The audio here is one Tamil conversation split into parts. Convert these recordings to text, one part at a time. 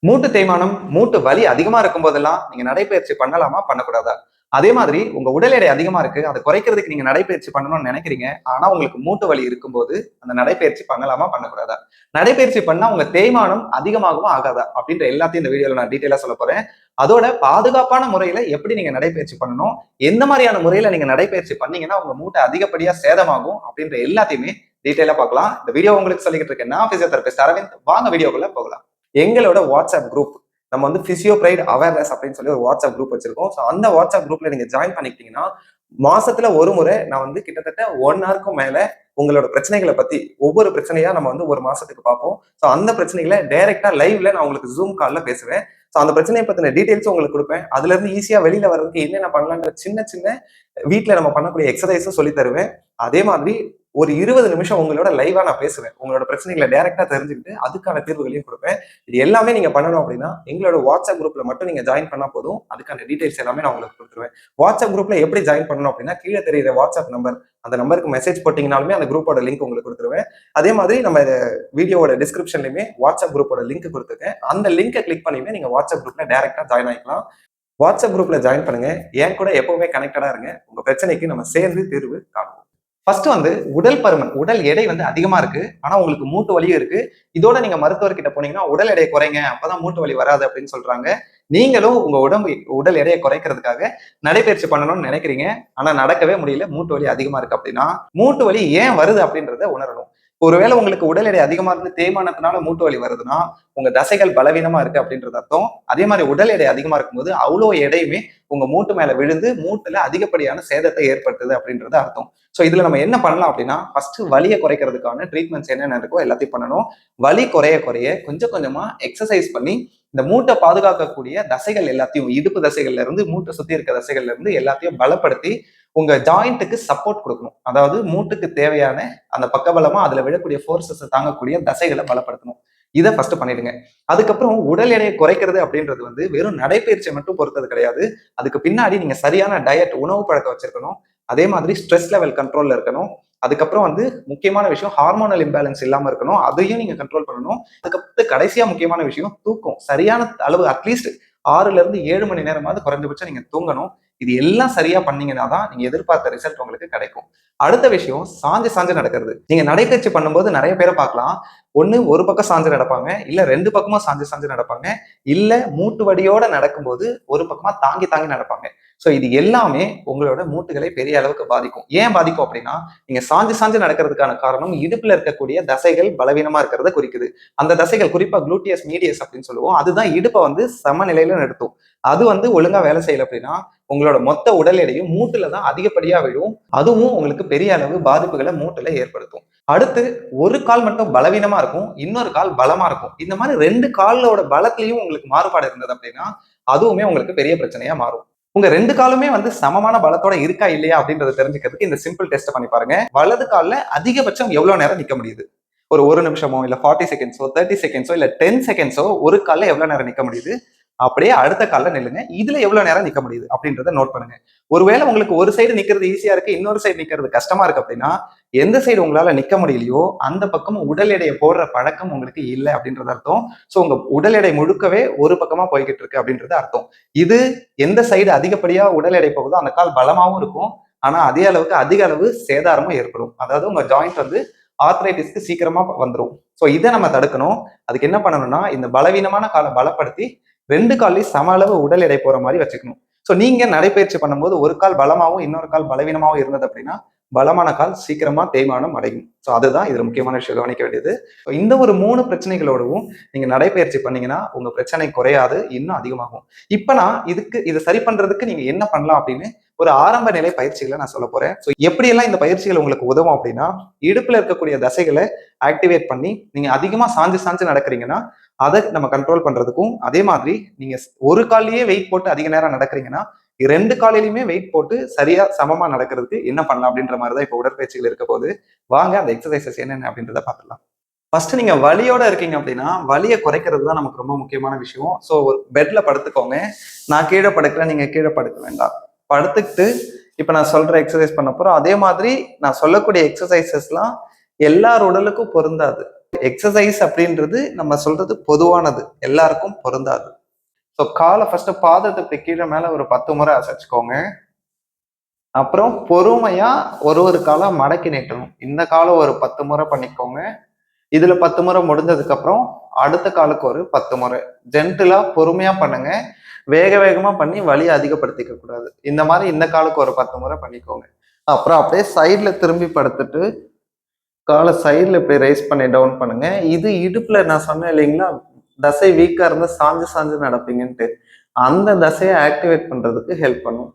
மூட்டு தேய்மானம், மூட்டு வலி அதிகமா இருக்கும் போதெல்லாம் நீங்க நடைப்பயிற்சி பண்ணலாமா? பண்ணக்கூடாதா? அதே மாதிரி உங்க உடல் எடை அதிகமா இருக்கு. அத குறைக்கிறதுக்கு நீங்க நடைப்பயிற்சி பண்ணணும்னு நினைக்கிறீங்க. ஆனா உங்களுக்கு மூட்டு வலி இருக்கும்போது அந்த நடைப்பயிற்சி பண்ணலாமா? பண்ணக்கூடாதா? நடைப்பயிற்சி பண்ணா உங்க தேய்மானம் அதிகமாகுமா? ஆகாதா? அப்படின்ற எல்லாத்தையும் இந்த வீடியோல நான் டீட்டெயிலா சொல்லப் போறேன். அதோட பாதுகாப்பான முறையில எப்படி நீங்க நடைப்பயிற்சி பண்ணணும்? எந்த மாதிரியான முறையில நீங்க நடைப்பயிற்சி பண்ணீங்கன்னா உங்க மூட்டை அதிகப்படியா சேதமாகும் அப்படின்ற எல்லாத்தையுமே டீட்டெயிலா பார்க்கலாம். இந்த வீடியோ உங்களுக்கு சொல்லிக்கிட்டு இருக்கேன். நான் பிசியோதெரபிஸ்ட் அரவிந்த். வாங்க வீடியோக்குள்ள போகலாம். எங்களோட வாட்ஸ்அப் குரூப் நம்ம வந்து பிசியோ பிரைட் அவேர்னஸ் அப்படின்னு சொல்லி ஒரு வாட்ஸ்அப் குரூப் வச்சிருக்கோம். ஸோ அந்த வாட்ஸ்அப் குரூப்ல நீங்க ஜாயின் பண்ணிக்கிட்டீங்கன்னா மாசத்துல ஒரு முறை நான் வந்து கிட்டத்தட்ட 1 ஹவருக்கும் மேல உங்களோட பிரச்சனைகளை பத்தி ஒவ்வொரு பிரச்சனையா நம்ம வந்து ஒரு மாசத்துக்கு பார்ப்போம். ஸோ அந்த பிரச்சனைகளை டைரக்டா லைவ்ல நான் உங்களுக்கு ஜூம் கால்ல பேசுவேன். ஸோ அந்த பிரச்சனையை பத்தின டீடைல்ஸும் உங்களுக்கு கொடுப்பேன். அதுல இருந்து ஈஸியா வெளியில வர்றதுக்கு என்னென்ன பண்ணலான்ற சின்ன சின்ன வீட்டுல நம்ம பண்ணக்கூடிய எக்ஸசைஸும் சொல்லி தருவேன். அதே மாதிரி ஒரு 20 நிமிஷம் உங்களோட லைவா நான் பேசுவேன். உங்களோட பிரச்சனைகளை டைரக்டா தெரிஞ்சுக்கிட்டு அதுக்கான தீர்வுகளையும் கொடுப்பேன். இது எல்லாமே நீங்க பண்ணணும் அப்படின்னா எங்களோட வாட்ஸ்அப் குரூப்ல மட்டும் நீங்க ஜாயின் பண்ணா போதும். அதுக்கான டீடைல்ஸ் எல்லாமே நான் உங்களுக்கு கொடுத்துருவேன். வாட்ஸ்அப் குரூப்ல எப்படி ஜாயின் பண்ணணும் அப்படின்னா கீழே தெரியுற வாட்ஸ்அப் நம்பர் அந்த நம்பருக்கு மெசேஜ் போட்டீங்கனாலுமே அந்த குரூப்போட லிங்க் உங்களுக்கு கொடுத்துருவேன். அதே மாதிரி நம்ம வீடியோட டிஸ்கிரிப்ஷன்லயுமே வாட்ஸ்அப் குரூப்போட லிங்க் கொடுத்துருக்கேன். அந்த லிங்கை கிளிக் பண்ணியுமே நீங்க வாட்ஸ்அப் குரூப்ல டைரக்டா ஜாயின் ஆகிக்கலாம். வாட்ஸ்அப் குரூப்ல ஜாயின் பண்ணுங்க. என் கூட எப்பவுமே கனெக்டடா இருங்க. உங்க பிரச்சனைக்கு நம்ம சேர்ந்து தீர்வு காணுவோம். ஃபர்ஸ்ட் வந்து உடல் பருமன், உடல் எடை வந்து அதிகமா இருக்கு. ஆனா உங்களுக்கு மூட்டு வலியும் இருக்கு. இதோட நீங்க மருத்துவர்கிட்ட போனீங்கன்னா உடல் எடையை குறைங்க. அப்பதான் மூட்டு வலி வராது அப்படின்னு சொல்றாங்க. நீங்களும் உங்க உடல் எடையை குறைக்கிறதுக்காக நடைபயிற்சி பண்ணணும்னு நினைக்கிறீங்க. ஆனா நடக்கவே முடியல. மூட்டு வலி அதிகமா இருக்கு அப்படின்னா மூட்டு வலி ஏன் வருது அப்படின்றத உணரணும். ஒருவேளை உங்களுக்கு உடல் எடை அதிகமா இருந்து தேய்மானத்தினால மூட்டு வலி வருதுன்னா உங்க தசைகள் பலவீனமா இருக்கு அப்படின்றது அர்த்தம். அதே மாதிரி உடல் எடை அதிகமா இருக்கும்போது அவ்வளோ எடையுமே உங்க மூட்டு மேல விழுந்து மூட்டுல அதிகப்படியான சேதத்தை ஏற்படுத்துது அப்படின்றது அர்த்தம். சோ இதுல நம்ம என்ன பண்ணலாம் அப்படின்னா ஃபர்ஸ்ட் வலியை குறைக்கிறதுக்கான ட்ரீட்மெண்ட்ஸ் என்னென்ன இருக்கோ எல்லாத்தையும் பண்ணணும். வலி குறைய குறைய கொஞ்சம் கொஞ்சமா எக்ஸசைஸ் பண்ணி இந்த மூட்டை பாதுகாக்கக்கூடிய தசைகள் எல்லாத்தையும் இடுப்பு தசைகள்ல இருந்து மூட்டை சுத்தி இருக்க தசைகள்ல இருந்து எல்லாத்தையும் பலப்படுத்தி உங்க ஜாயிண்ட்டுக்கு சப்போர்ட் கொடுக்கணும். அதாவது மூட்டுக்கு தேவையான அந்த பக்கபலமா அதுல விழக்கூடிய ஃபோர்ஸஸ் தாங்கக்கூடிய தசைகளை பலப்படுத்தணும். இதை ஃபர்ஸ்ட் பண்ணிடுங்க. அதுக்கப்புறம் உடல் எடையை குறைக்கிறது அப்படின்றது வந்து வெறும் நடைப்பயிற்சியை மட்டும் பொறுத்தது கிடையாது. அதுக்கு பின்னாடி நீங்க சரியான டயட் உணவு பழக்கம் வச்சிருக்கணும். அதே மாதிரி ஸ்ட்ரெஸ் லெவல் கண்ட்ரோல்ல இருக்கணும். அதுக்கப்புறம் வந்து முக்கியமான விஷயம் ஹார்மோனல் இம்பேலன்ஸ் இல்லாம இருக்கணும். அதையும் நீங்க கண்ட்ரோல் பண்ணணும். அதுக்கப்புறம் கடைசியா முக்கியமான விஷயம் தூக்கம். சரியான அளவு அட்லீஸ்ட் 6 to 7 மணி நேரமாவது குறைஞ்சபட்சம் நீங்க தூங்கணும். இது எல்லாம் சரியா பண்ணீங்கன்னா தான் நீங்க எதிர்பார்த்த ரிசல்ட் உங்களுக்கு கிடைக்கும். அடுத்த விஷயம் சாஞ்சு சாஞ்சு நடக்கிறது. நீங்க நடைபயிற்சி பண்ணும்போது நிறைய பேரை பார்க்கலாம். ஒண்ணு ஒரு பக்கம் சாஞ்சு நடப்பாங்க, இல்ல 2 பக்கமும் சாஞ்சு சாஞ்சு நடப்பாங்க, இல்ல மூட்டு வடியோட நடக்கும்போது ஒரு பக்கமா தாங்கி தாங்கி நடப்பாங்க. சோ இது எல்லாமே உங்களோட மூட்டுகளை பெரிய அளவுக்கு பாதிக்கும். ஏன் பாதிக்கும் அப்படின்னா நீங்க சாஞ்சு சாஞ்சு நடக்கிறதுக்கான காரணம் இடுப்புல இருக்கக்கூடிய தசைகள் பலவீனமா இருக்கிறத குறிக்குது. அந்த தசைகள் குறிப்பா குளூட்டியஸ் மீடியஸ் அப்படின்னு சொல்லுவோம். அதுதான் இடுப்பை வந்து சமநிலையில நிறுத்தும். அது வந்து ஒழுங்கா வேலை செய்யல அப்படின்னா உங்களோட மொத்த உடல் எடையும் மூட்டுல தான் அதிகப்படியா விழும். அதுவும் உங்களுக்கு பெரிய அளவு பாதிப்புகளை மூட்டுல ஏற்படுத்தும். அடுத்து ஒரு கால் மட்டும் பலவீனமா இருக்கும், இன்னொரு கால் பலமா இருக்கும். இந்த மாதிரி 2 காலோட பலத்திலையும் உங்களுக்கு மாறுபாடு இருந்தது அப்படின்னா அதுவுமே உங்களுக்கு பெரிய பிரச்சனையா மாறும். உங்க 2 காலுமே வந்து சமமான பலத்தோட இருக்கா இல்லையா அப்படின்றத தெரிஞ்சுக்கிறதுக்கு இந்த சிம்பிள் டெஸ்ட் பண்ணி பாருங்க. வலது கால்ல அதிகபட்சம் எவ்வளவு நேரம் நிக்க முடியுது? ஒரு நிமிஷமோ இல்ல 40 செகண்ட்ஸோ 30 செகண்ட்ஸோ இல்ல 10 செகண்ட்ஸோ ஒரு கால்ல எவ்வளவு நேரம் நிக்க முடியுது? அப்படியே அடுத்த கால்ல நில்லுங்க. இதுல எவ்வளவு நேரம் நிக்க முடியுது அப்படின்றத நோட் பண்ணுங்க. ஒருவேளை உங்களுக்கு ஒரு சைடு நிக்கிறது ஈஸியா இருக்கு, இன்னொரு சைடு நிக்கிறது கஷ்டமா இருக்கு அப்படின்னா எந்த சைடு உங்களால நிக்க முடியலையோ அந்த பக்கம் உடல் எடையை போடுற பழக்கம் உங்களுக்கு இல்லை அப்படின்றது அர்த்தம். சோ உங்க உடல் எடை முழுக்கவே ஒரு பக்கமா போய்கிட்டு இருக்கு அப்படின்றது அர்த்தம். இது எந்த சைடு அதிகப்படியா உடல் எடை போகுதோ அந்த கால் பலமாவும் இருக்கும். ஆனா அதே அளவுக்கு அதிக அளவு சேதாரமும் ஏற்படும். அதாவது உங்க ஜாயிண்ட் வந்து ஆர்த்ரைட்டிஸ்க்கு சீக்கிரமா வந்துடும். சோ இதை நம்ம தடுக்கணும். அதுக்கு என்ன பண்ணணும்னா இந்த பலவீனமான காலை பலப்படுத்தி 2 கால்லையும் சம அளவு உடல் எடை போற மாதிரி வச்சுக்கணும். சோ நீங்க நடைபயிற்சி பண்ணும்போது ஒரு கால் பலமாவும் இன்னொரு கால் பலவீனமாவும் இருந்தது அப்படின்னா பலமான கால் சீக்கிரமா தேய்மானம் அடையும். சோ அதுதான் இதுல முக்கியமான விஷயம் கவனிக்க வேண்டியது. இந்த ஒரு 3 பிரச்சனைகளோடவும் நீங்க நடைபயிற்சி பண்ணீங்கன்னா உங்க பிரச்சனை குறையாது, இன்னும் அதிகமாகும். இப்ப நான் இதை சரி பண்றதுக்கு நீங்க என்ன பண்ணலாம் அப்படின்னு ஒரு ஆரம்ப நிலை பயிற்சிகளை நான் சொல்ல போறேன். ஸோ எப்படியெல்லாம் இந்த பயிற்சிகள் உங்களுக்கு உதவும் அப்படின்னா இடுப்புல இருக்கக்கூடிய தசைகளை ஆக்டிவேட் பண்ணி நீங்க அதிகமா சாஞ்சு சாஞ்சு நடக்கிறீங்கன்னா அதை நம்ம கண்ட்ரோல் பண்றதுக்கும், அதே மாதிரி நீங்க ஒரு கால்லயே வெயிட் போட்டு அதிக நேரம் நடக்கிறீங்கன்னா 2 காலையிலுமே வெயிட் போட்டு சரியா சமமா நடக்கிறதுக்கு என்ன பண்ணலாம் அப்படின்ற மாதிரிதான் இப்ப உடற்பயிற்சிகள் இருக்க போது. வாங்க அந்த எக்ஸசைசஸ் என்னென்ன அப்படின்றத பார்த்துலாம். ஃபர்ஸ்ட் நீங்க வலியோட இருக்கீங்க அப்படின்னா வலியை குறைக்கிறது தான் நமக்கு ரொம்ப முக்கியமான விஷயம். ஸோ பெட்ல படுத்துக்கோங்க. நான் கீழே படுக்கிறேன், நீங்க கீழே படுக்க வேண்டாம். படுத்துக்கிட்டு இப்ப நான் சொல்ற எக்ஸசைஸ் பண்ண போறோம். அதே மாதிரி நான் சொல்லக்கூடிய எக்ஸசைசஸ்லாம் எல்லார் உடலுக்கும் பொருந்தாது. எக்ஸசைஸ் அப்படின்றது நம்ம சொல்றது பொதுவானது, எல்லாருக்கும் பொருந்தாது. ஸோ காலை ஃபர்ஸ்ட் பாதத்தை இப்படி கீழே மேல ஒரு 10 முறை அசைச்சுக்கோங்க. அப்புறம் பொறுமையா ஒரு காலை மடக்கி நீட்டணும். இந்த காலை ஒரு 10 முறை பண்ணிக்கோங்க. இதுல 10 முறை முடிஞ்சதுக்கு அப்புறம் அடுத்த காலுக்கு ஒரு 10 முறை ஜென்டிலா பொறுமையா பண்ணுங்க. வேக வேகமா பண்ணி வலியை அதிகப்படுத்திக்க கூடாது. இந்த மாதிரி இந்த காலுக்கு ஒரு 10 முறை பண்ணிக்கோங்க. அப்புறம் அப்படியே சைட்ல திரும்பி படுத்துட்டு காலை சைட்ல இப்படி ரைஸ் பண்ணி டவுன் பண்ணுங்க. இது இடுப்புல நான் சொன்னேன் இல்லைங்களா, தசை வீக்கா இருந்தா சாஞ்சு சாஞ்சு நடப்பீங்கன்ட்டு, அந்த தசையை ஆக்டிவேட் பண்றதுக்கு ஹெல்ப் பண்ணும்.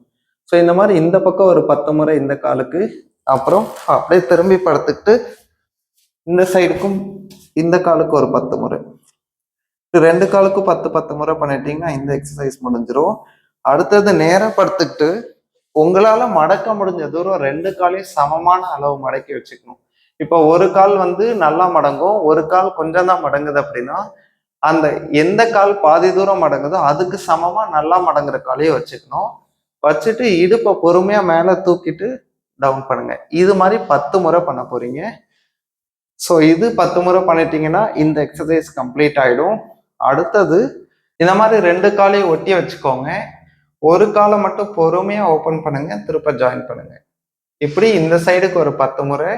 ஸோ இந்த மாதிரி இந்த பக்கம் ஒரு 10 முறை இந்த காலுக்கு, அப்புறம் அப்படியே திரும்பி படுத்துக்கிட்டு இந்த சைடுக்கும் இந்த காலுக்கு ஒரு 10 முறை. ரெண்டு காலுக்கும் 10 முறை பண்ணிட்டீங்கன்னா இந்த எக்ஸசைஸ் முடிஞ்சிடும். அடுத்தது நேரா படுத்துக்கிட்டு உங்களால மடக்க முடிஞ்ச தூரம் ரெண்டு காலையும் சமமான அளவு மடக்கி வச்சுக்கணும். இப்போ ஒரு கால் வந்து நல்லா மடங்கும், ஒரு கால் கொஞ்சம் தான் மடங்குது அப்படின்னா அந்த எந்த கால் பாதி தூரம் மடங்குதோ அதுக்கு சமமா நல்லா மடங்குற காலையை வச்சுக்கணும். வச்சுட்டு இடுப்பை பொறுமையா மேல தூக்கிட்டு டவுன் பண்ணுங்க. இது மாதிரி 10 முறை பண்ண போறீங்க. ஸோ இது 10 முறை பண்ணிட்டீங்கன்னா இந்த எக்ஸசைஸ் கம்ப்ளீட் ஆயிடும். அடுத்தது இந்த மாதிரி ரெண்டு காலையும் ஒட்டி வச்சுக்கோங்க. ஒரு காலை மட்டும் பொறுமையா ஓபன் பண்ணுங்க, திருப்ப ஜாயின் பண்ணுங்க. இப்படி இந்த சைடுக்கு ஒரு 10 முறை,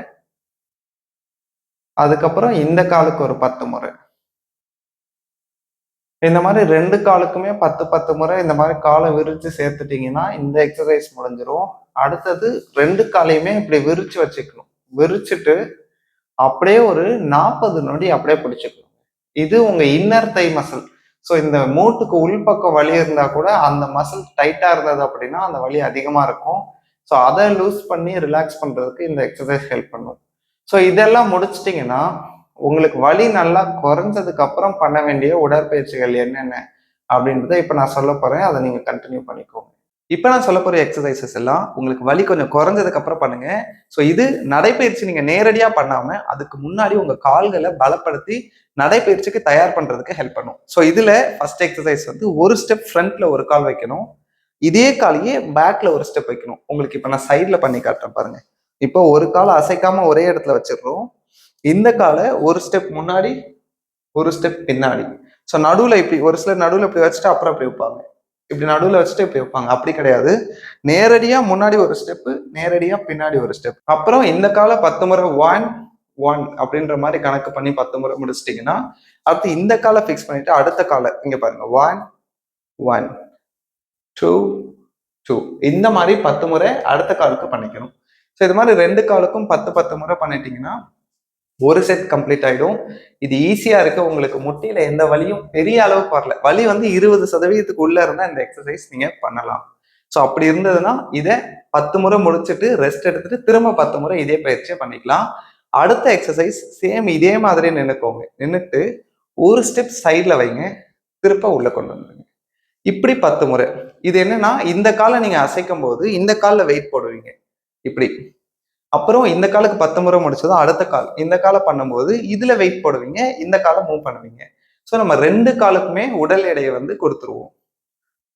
அதுக்கப்புறம் இந்த காலுக்கு ஒரு 10 முறை. இந்த மாதிரி ரெண்டு காலுக்குமே 10 முறை இந்த மாதிரி காலை விரிச்சு சேர்த்துட்டீங்கன்னா இந்த எக்ஸசைஸ் முடிஞ்சிடும். அடுத்தது ரெண்டு காலையுமே இப்படி விரிச்சு வச்சுக்கணும். விரிச்சுட்டு அப்படியே ஒரு 40 நொடி அப்படியே பிடிச்சுக்கணும். இது உங்க இன்னர் தை மசில். ஸோ இந்த மூட்டுக்கு உள்பக்கம் வலி இருந்தா கூட அந்த மசில் டைட்டா இருந்தது அப்படின்னா அந்த வலி அதிகமா இருக்கும். ஸோ அதை லூஸ் பண்ணி ரிலாக்ஸ் பண்றதுக்கு இந்த எக்ஸசைஸ் ஹெல்ப் பண்ணும். ஸோ இதெல்லாம் முடிச்சிட்டிங்கன்னா உங்களுக்கு வலி நல்லா குறைஞ்சதுக்கு அப்புறம் பண்ண வேண்டிய உடற்பயிற்சிகள் என்னென்ன அப்படின்றத இப்போ நான் சொல்ல போறேன். அதை நீங்க கண்டினியூ பண்ணிக்கோங்க. இப்போ நான் சொல்ல போற எக்ஸசைசஸ் எல்லாம் உங்களுக்கு வலி கொஞ்சம் குறைஞ்சதுக்கு அப்புறம் பண்ணுங்க. ஸோ இது நடைப்பயிற்சி நீங்க நேரடியா பண்ணாம அதுக்கு முன்னாடி உங்க கால்களை பலப்படுத்தி நடைப்பயிற்சிக்கு தயார் பண்றதுக்கு ஹெல்ப் பண்ணும். ஸோ இதுல ஃபர்ஸ்ட் எக்ஸசைஸ் வந்து ஒரு ஸ்டெப் ஃப்ரண்ட்ல ஒரு கால் வைக்கணும், இதே காலையே பேக்ல ஒரு ஸ்டெப் வைக்கணும். உங்களுக்கு இப்போ நான் சைட்ல பண்ணி காட்டுறேன் பாருங்க. இப்போ ஒரு காலை அசைக்காம ஒரே இடத்துல வச்சிடுறோம். இந்த காலை ஒரு ஸ்டெப் முன்னாடி ஒரு ஸ்டெப் பின்னாடி. ஸோ நடுவுல இப்படி ஒரு சிலர் நடுவுல இப்படி வச்சுட்டு அப்புறம் இப்படி வைப்பாங்க, இப்படி நடுவுல வச்சுட்டு இப்படி வைப்பாங்க. அப்படி கிடையாது. நேரடியா முன்னாடி ஒரு ஸ்டெப், நேரடியா பின்னாடி ஒரு ஸ்டெப். அப்புறம் இந்த காலை 10 முறை 1 1 அப்படின்ற மாதிரி கணக்கு பண்ணி 10 முறை முடிச்சிட்டீங்கன்னா அடுத்து இந்த காலை ஃபிக்ஸ் பண்ணிட்டு அடுத்த காலை இங்க பாருங்க 1 1 2 2 இந்த மாதிரி 10 முறை அடுத்த காலுக்கு பண்ணிக்கணும். ஸோ இது மாதிரி ரெண்டு காலுக்கும் 10 முறை பண்ணிட்டீங்கன்னா ஒரு செட் கம்ப்ளீட் ஆயிடும். இது ஈஸியா இருக்கு. உங்களுக்கு முட்டியில எந்த வலியும் பெரிய அளவுக்கு வரல. வலி வந்து 20% உள்ள இருந்தா இந்த எக்ஸசைஸ் நீங்க பண்ணலாம். ஸோ அப்படி இருந்ததுன்னா இதை 10 முறை முடிச்சுட்டு ரெஸ்ட் எடுத்துட்டு திரும்ப 10 முறை இதே பயிற்சியை பண்ணிக்கலாம். அடுத்த எக்ஸசைஸ் சேம் இதே மாதிரி நின்னுக்கோங்க. நின்றுட்டு ஒரு ஸ்டெப் சைட்ல வைங்க, திருப்ப உள்ள கொண்டு வந்துருங்க. இப்படி 10 முறை. இது என்னன்னா இந்த காலை நீங்க அசைக்கும் போது இந்த காலில் வெயிட் போடுவீங்க இப்படி. அப்புறம் இந்த காலுக்கு 10 முறை முடிச்சதும் அடுத்த கால் இந்த காலை பண்ணும்போது இதுல வெயிட் போடுவீங்க, இந்த காலை மூவ் பண்ணுவீங்க. ஸோ நம்ம ரெண்டு காலுக்குமே உடல் எடையை வந்து கொடுத்துருவோம்.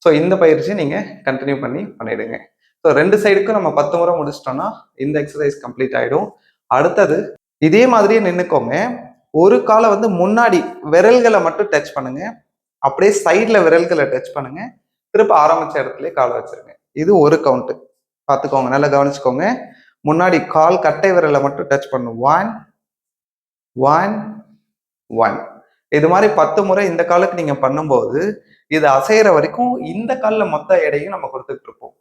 ஸோ இந்த பயிற்சி நீங்க கண்டினியூ பண்ணிடுங்க. ஸோ ரெண்டு சைடுக்கும் நம்ம 10 முறை முடிச்சிட்டோம்னா இந்த எக்ஸசைஸ் கம்ப்ளீட் ஆயிடும். அடுத்தது இதே மாதிரியே நின்னுக்கோங்க. ஒரு காலை வந்து முன்னாடி விரல்களை மட்டும் டச் பண்ணுங்க, அப்படியே சைட்ல விரல்களை டச் பண்ணுங்க, திருப்ப ஆரம்பிச்ச இடத்துல காலை வச்சிருங்க. இது ஒரு கவுண்ட். பார்த்துக்கோங்க, நல்லா கவனிச்சுக்கோங்க. முன்னாடி கால் கட்டை விரலை மட்டும் டச் பண்ணும். 1 1 1 இது மாதிரி 10 முறை இந்த காலுக்கு நீங்க பண்ணும்போது இது அசைகிற வரைக்கும் இந்த காலில் மொத்த எடையும் நம்ம கொடுத்துட்டு இருப்போம்.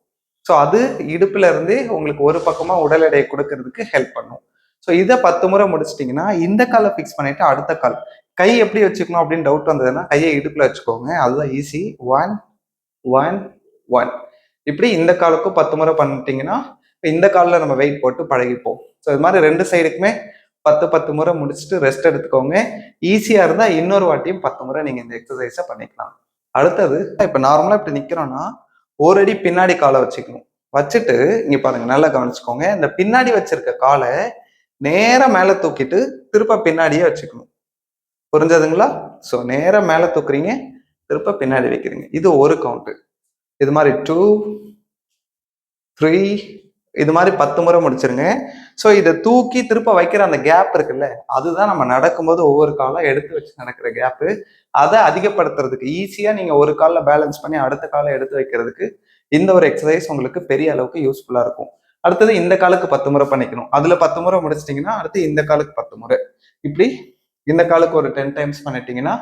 ஸோ அது இடுப்புல இருந்தே உங்களுக்கு ஒரு பக்கமா உடல் எடையை கொடுக்கறதுக்கு ஹெல்ப் பண்ணும். ஸோ இதை 10 முறை முடிச்சிட்டிங்கன்னா இந்த காலை ஃபிக்ஸ் பண்ணிட்டு அடுத்த கால் கை எப்படி வச்சுக்கணும் அப்படின்னு டவுட் வந்ததுன்னா கையை இடுப்புல வச்சுக்கோங்க. அதுதான் ஈஸி. 1 1 1 இப்படி இந்த காலுக்கும் 10 முறை பண்ணிட்டீங்கன்னா இந்த காலில் நம்ம வெயிட் போட்டு பழகிப்போம். ஸோ இது மாதிரி ரெண்டு சைடுக்குமே 10 முறை முடிச்சுட்டு ரெஸ்ட் எடுத்துக்கோங்க. ஈஸியா இருந்தா இன்னொரு வாட்டியும் 10 முறை நீங்க இந்த எக்ஸசைஸை பண்ணிக்கலாம். அடுத்தது இப்ப நார்மலா இப்படி நிக்கிறோம்னா ஒரு அடி பின்னாடி காலை வச்சுக்கணும். வச்சுட்டு இங்க பாருங்க, நல்லா கவனிச்சுக்கோங்க. இந்த பின்னாடி வச்சிருக்க காலை நேரா மேல தூக்கிட்டு திருப்ப பின்னாடியே வச்சுக்கணும். புரிஞ்சதுங்களா? ஸோ நேரா மேல தூக்குறீங்க, திருப்ப பின்னாடி வைக்கிறீங்க. இது ஒரு கவுண்ட். இது மாதிரி 2 3 இது மாதிரி 10 முறை முடிச்சிருங்க. ஸோ இதை தூக்கி திருப்ப வைக்கிற அந்த கேப் இருக்குல்ல, அதுதான் நம்ம நடக்கும்போது ஒவ்வொரு காலம் எடுத்து வச்சு நடக்கிற கேப்பு. அதை அதிகப்படுத்துறதுக்கு ஈஸியா நீங்க ஒரு காலில் பேலன்ஸ் பண்ணி அடுத்த காலை எடுத்து வைக்கிறதுக்கு இந்த ஒரு எக்ஸசைஸ் உங்களுக்கு பெரிய அளவுக்கு யூஸ்ஃபுல்லா இருக்கும். அடுத்தது இந்த காலுக்கு 10 முறை பண்ணிக்கணும். அதுல 10 முறை முடிச்சிட்டிங்கன்னா அடுத்து இந்த காலுக்கு 10 முறை. இப்படி இந்த காலுக்கு ஒரு 10 டைம்ஸ் பண்ணிட்டீங்கன்னா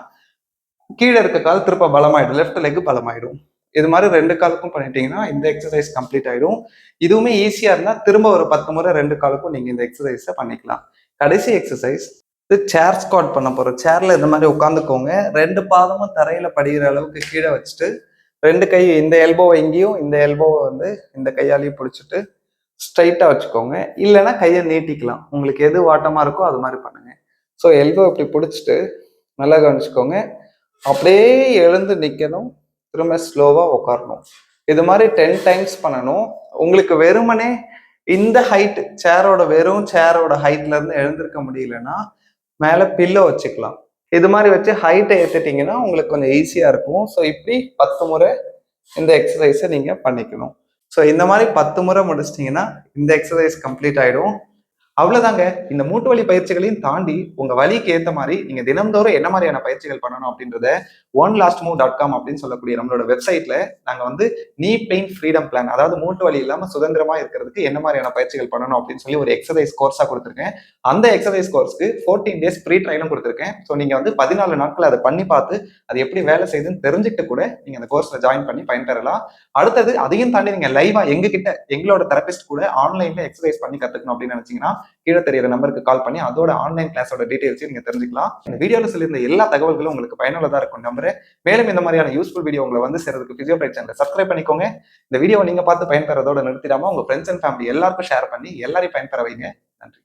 கீழே இருக்க கால் திருப்ப பலமாயிடும், லெஃப்ட் லெக் பலமாயிடும். இது மாதிரி 2 காலுக்கும் பண்ணிட்டீங்கன்னா இந்த எக்ஸசைஸ் கம்ப்ளீட் ஆயிடும். இதுவுமே ஈஸியா இருந்தா திரும்ப ஒரு 10 முறை 2 காலுக்கும் நீங்க இந்த எக்ஸசைஸை பண்ணிக்கலாம். கடைசி எக்ஸசைஸ் சேர் ஸ்குவாட் பண்ண போறோம். சேர்ல இந்த மாதிரி உட்காந்துக்கோங்க. 2 பாதமும் தரையில படிகிற அளவுக்கு கீழே வச்சுட்டு 2 கை இந்த எல்போவை இங்கேயும் இந்த எல்போவை வந்து இந்த கையாலையும் பிடிச்சிட்டு ஸ்ட்ரைட்டா வச்சுக்கோங்க. இல்லைன்னா கையை நீட்டிக்கலாம். உங்களுக்கு எது வாட்டமா இருக்கோ அது மாதிரி பண்ணுங்க. ஸோ எல்போ இப்படி பிடிச்சிட்டு நல்லா கவனிச்சுக்கோங்க. அப்படியே எழுந்து நிக்கணும், திரும்ப ஸ்லோவா உட்காரணும். இது மாதிரி 10 டைம்ஸ் பண்ணணும். உங்களுக்கு வெறுமனே இந்த ஹைட் வெறும் சேரோட ஹைட்ல இருந்து எழுந்திருக்க முடியலன்னா மேல பில்லோ வச்சுக்கலாம். இது மாதிரி வச்சு ஹைட்டை ஏத்துட்டீங்கன்னா உங்களுக்கு கொஞ்சம் ஈஸியா இருக்கும். ஸோ இப்படி 10 முறை இந்த எக்ஸசைஸை நீங்க பண்ணிக்கணும். ஸோ இந்த மாதிரி 10 முறை முடிச்சிட்டிங்கன்னா இந்த எக்ஸசைஸ் கம்ப்ளீட் ஆயிடும். அவ்வளவுதாங்க. இந்த மூட்டு வலி பயிற்சிகளையும் தாண்டி உங்க வலிக்கு ஏத்த மாதிரி நீங்க தினம்தோறும் என்ன மாதிரியான பயிற்சிகள் பண்ணணும் அப்படின்றத onelastmove.com அப்படின்னு சொல்லக்கூடிய நம்மளோட வெப்சைட்ல நாங்க வந்து நீ பெயின் ஃப்ரீடம் பிளான், அதாவது மூட்டு வலி இல்லாம சுதந்திரமா இருக்கிறதுக்கு என்ன மாதிரியான பயிற்சிகள் பண்ணணும் அப்படின்னு சொல்லி ஒரு எக்ஸசைஸ் கோர்ஸா கொடுத்துருக்கேன். அந்த எக்ஸசைஸ் கோர்ஸ்க்கு 14 டேஸ் ஃப்ரீ ட்ரையலும் கொடுத்துருக்கேன். ஸோ நீங்க வந்து 14 நாட்கள் அதை பண்ணி பார்த்து அது எப்படி வேலை செய்யுதுன்னு தெரிஞ்சுட்டு கூட நீங்க அந்த கோர்ஸ்ல ஜாயின் பண்ணி பயன்பெறலாம். அடுத்தது அதையும் தாண்டி நீங்க லைவா எங்களோட தெரபிஸ்ட் கூட ஆன்லைன்ல எக்ஸசைஸ் பண்ணி கத்துக்கணும் அப்படின்னு நினைச்சீங்கன்னா கீழே தெரியுற நம்பருக்கு கால் பண்ணி அதோட ஆன்லைன் கிளாஸோட டீடைல்ஸ் நீங்க தெரிஞ்சுக்கலாம். இந்த வீடியோல சொல்லியிருந்த எல்லா தகவல்களும் உங்களுக்கு பயனுள்ளதா இருக்கும் நம்புறேன். மேலும் இந்த மாதிரியான யூஸ்ஃபுல் வீடியோ உங்களை வந்து சேர்றதுக்கு பிசியோபிரைட் சேனலை சப்ஸ்கிரைப் பண்ணிக்கோங்க. இந்த வீடியோ நீங்க பார்த்து பயன்பெறதோட நிறுத்திடாம உங்க ஃப்ரெண்ட்ஸ் அண்ட் ஃபேமிலி எல்லாருக்கும் ஷேர் பண்ணி எல்லாரையும் பயன்பெற வைங்க. நன்றி.